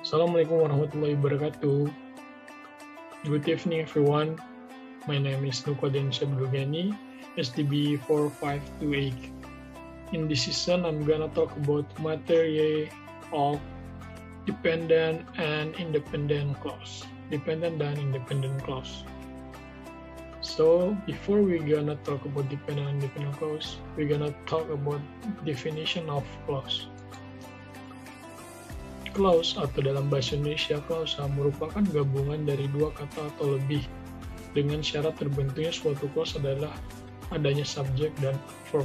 Assalamualaikum warahmatullahi wabarakatuh. Good evening, everyone. My name is Nukoden Syabdugani, SDB 4528. In this season, I'm gonna talk about material of dependent and independent clause. Dependent dan independent clause. So, before we gonna talk about dependent and independent clause, we're gonna talk about definition of clause. Clause atau dalam bahasa Indonesia, klausa merupakan gabungan dari dua kata atau lebih dengan syarat terbentuknya suatu clause adalah adanya subjek dan verb.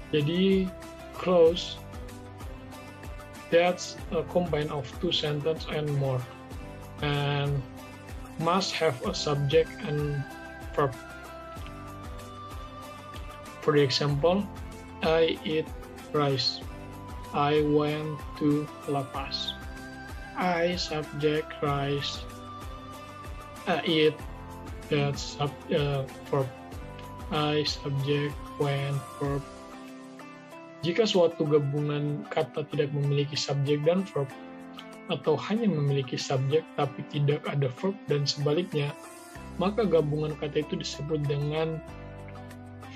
Jadi, clause that's a combine of two sentences and more and must have a subject and verb. For example, I eat rice. I went to La Paz. I subject rice. Eat, that's verb. I subject went verb. Jika suatu gabungan kata tidak memiliki subjek dan verb, atau hanya memiliki subjek tapi tidak ada verb dan sebaliknya, maka gabungan kata itu disebut dengan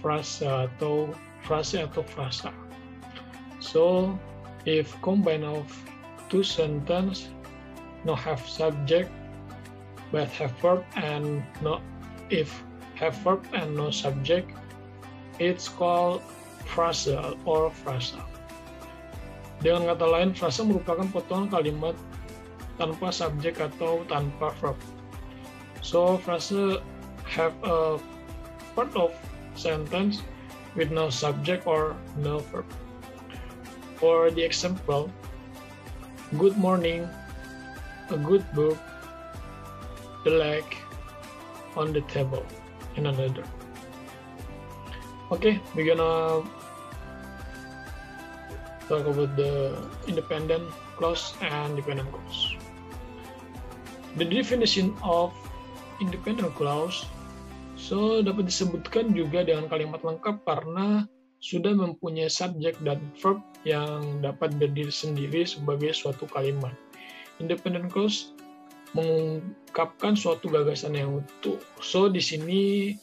frase atau frasa. So, if combine of two sentences no have subject but have verb and no if have verb and no subject, it's called frasa or frasa. Dengan kata lain, frasa merupakan potongan kalimat tanpa subjek atau tanpa verb. So, frasa have a part of sentence with no subject or no verb. For the example, good morning, a good book, the leg on the table, and another. Okay, we're gonna talk about the independent clause and dependent clause. The definition of independent clause, so dapat disebutkan juga dengan kalimat lengkap karena sudah mempunyai subjek dan verb yang dapat berdiri sendiri sebagai suatu kalimat. Independent clause mengungkapkan suatu gagasan yang utuh. So di sini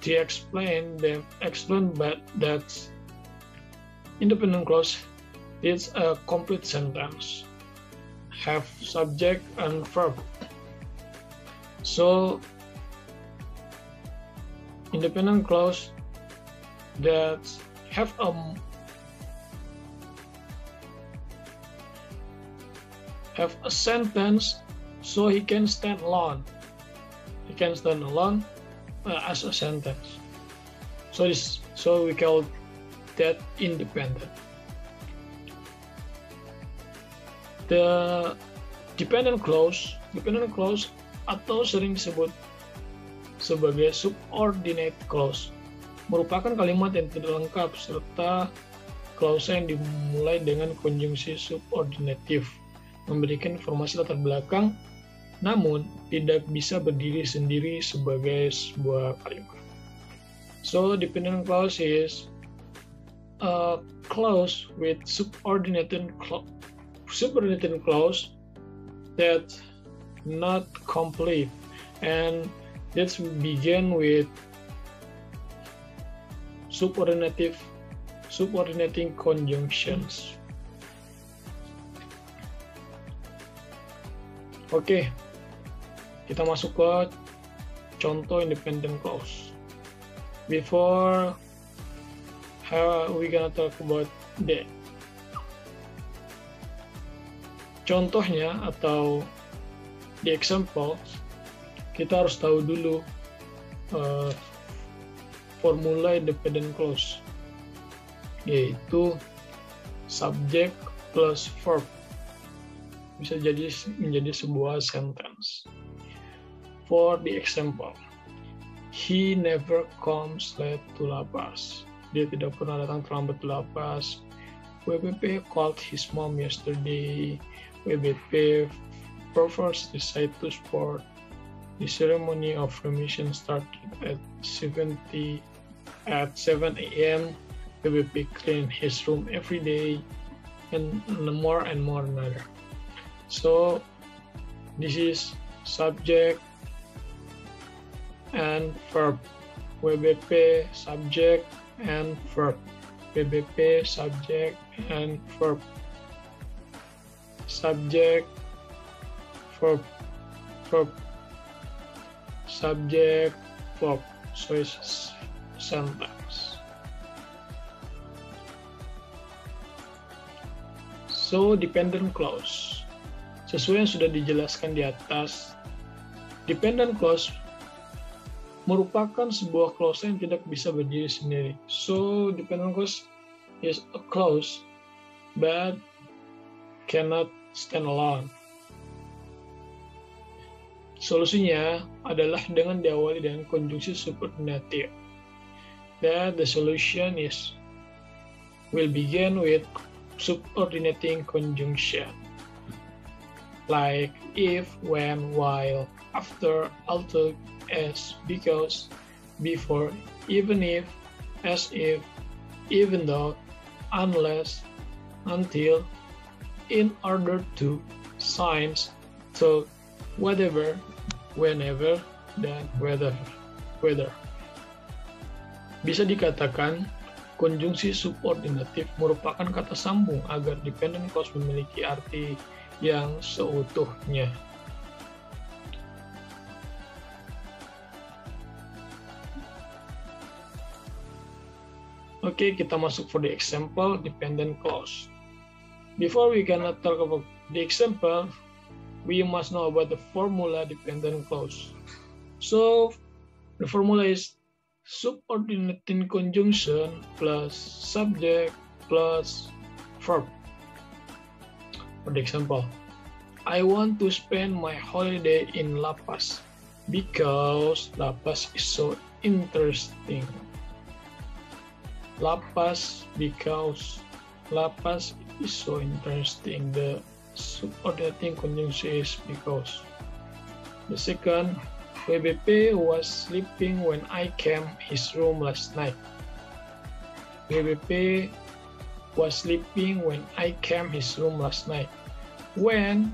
explain that independent clause is a complete sentence, have subject and verb. So independent clause that have a sentence, so he can stand alone. He can stand alone as a sentence. So we call that independent. The dependent clause atau sering disebut sebagai subordinate clause merupakan kalimat yang tidak lengkap serta klausa yang dimulai dengan konjungsi subordinatif, memberikan informasi latar belakang, namun tidak bisa berdiri sendiri sebagai sebuah kalimat. So, dependent clause is a clause with subordinated clause that not complete, and that's begin with subordinating conjunctions. Oke, kita masuk ke contoh independent clause. Before we gonna talk about that. Contohnya atau the example, kita harus tahu dulu formula independent clause, yaitu subject plus verb bisa jadi menjadi sebuah sentence. For the example, he never comes late to La Paz. Dia tidak pernah datang terlambat ke La Paz. WBP called his mom yesterday. WBP prefers the site to sport. The ceremony of remission started at 7 a.m. WBP cleaned his room every day, and more another. So this is subject and verb. WBP subject and verb. WBP subject and verb. Subject, verb, verb. Subject, verb. So it's sentence. So dependent clause. Sesuai yang sudah dijelaskan di atas, dependent clause merupakan sebuah clause yang tidak bisa berdiri sendiri. So, dependent clause is a clause but cannot stand alone. Solusinya adalah dengan diawali dengan konjungsi subordinatif. That the solution is will begin with subordinating conjunction. Like if, when, while, after, although, as, because, before, even if, as if, even though, unless, until, in order to, since, so, whatever, whenever, dan whether. Bisa dikatakan, konjungsi subordinatif merupakan kata sambung agar dependent clause memiliki arti yang seutuhnya. Oke, kita masuk for the example dependent clause. Before we gonna talk about the example, we must know about the formula dependent clause. So, the formula is subordinating conjunction plus subject plus verb. For the example, I want to spend my holiday in La Paz because La Paz is so interesting. La Paz because La Paz is so interesting. The subordinating conjunction is because. The second, WBP was sleeping when I came his room last night. WBP was sleeping when I came his room last night. When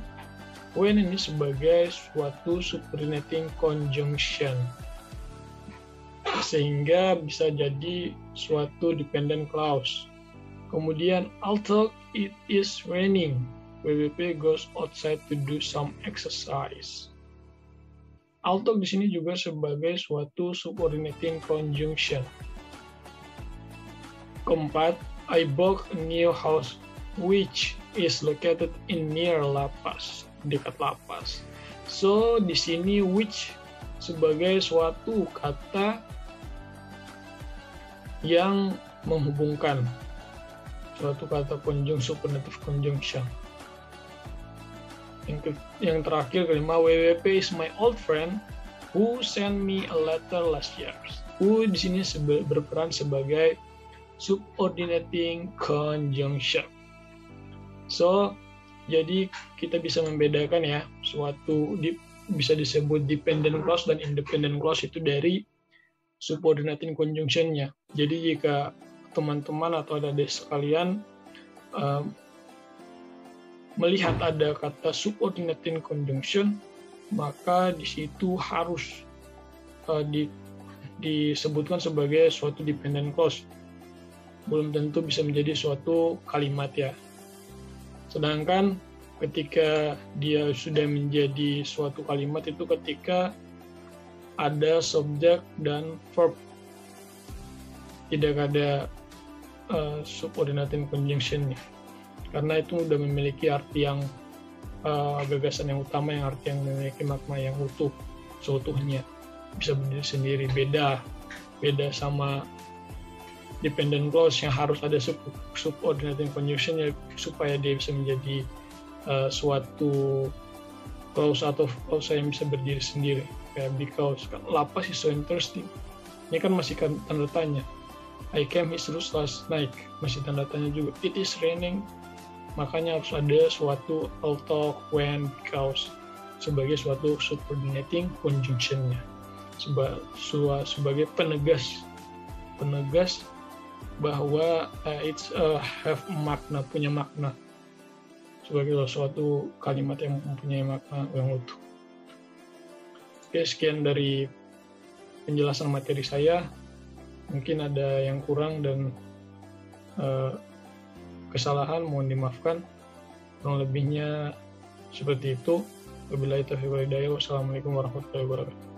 ini sebagai suatu subordinating conjunction, sehingga bisa jadi suatu dependent clause. Kemudian, although it is raining, WBP goes outside to do some exercise. Although di sini juga sebagai suatu subordinating conjunction. Keempat, I bought a new house which is located in near La Paz, dekat La Paz. So di sini which sebagai suatu kata yang menghubungkan, suatu kata conjunction, subordinative conjunction. Yang terakhir kelima, WWP is my old friend who sent me a letter last year. Who di sini berperan sebagai subordinating conjunction. So, jadi kita bisa membedakan ya, suatu bisa disebut dependent clause dan independent clause itu dari subordinating conjunction-nya. Jadi jika teman-teman atau adik sekalian melihat ada kata subordinating conjunction, maka di situ harus disebutkan sebagai suatu dependent clause. Belum tentu bisa menjadi suatu kalimat ya. Sedangkan ketika dia sudah menjadi suatu kalimat itu ketika ada subjek dan verb, tidak ada subordinating conjunction-nya. Karena itu sudah memiliki arti yang gagasan yang utama, yang arti yang memiliki makna yang utuh, seutuhnya, bisa berdiri sendiri. Beda sama dependent clause yang harus ada subordinating conjunction supaya dia bisa menjadi suatu clause atau clause yang bisa berdiri sendiri. Kayak because, kan La Paz is so interesting. Ini kan masih tanda tanya. I came his room last night, masih tanda tanya juga. It is raining, makanya harus ada suatu although, when, because sebagai suatu subordinating conjunction-nya, sebagai penegas bahwa it's have makna, punya makna, sebagai suatu kalimat yang mempunyai makna yang utuh. Oke, sekian dari penjelasan materi saya. Mungkin ada yang kurang dan kesalahan, mohon dimaafkan. Kurang lebihnya seperti itu. Wabillahi taufiq wal hidayah. Wassalamualaikum warahmatullahi wabarakatuh.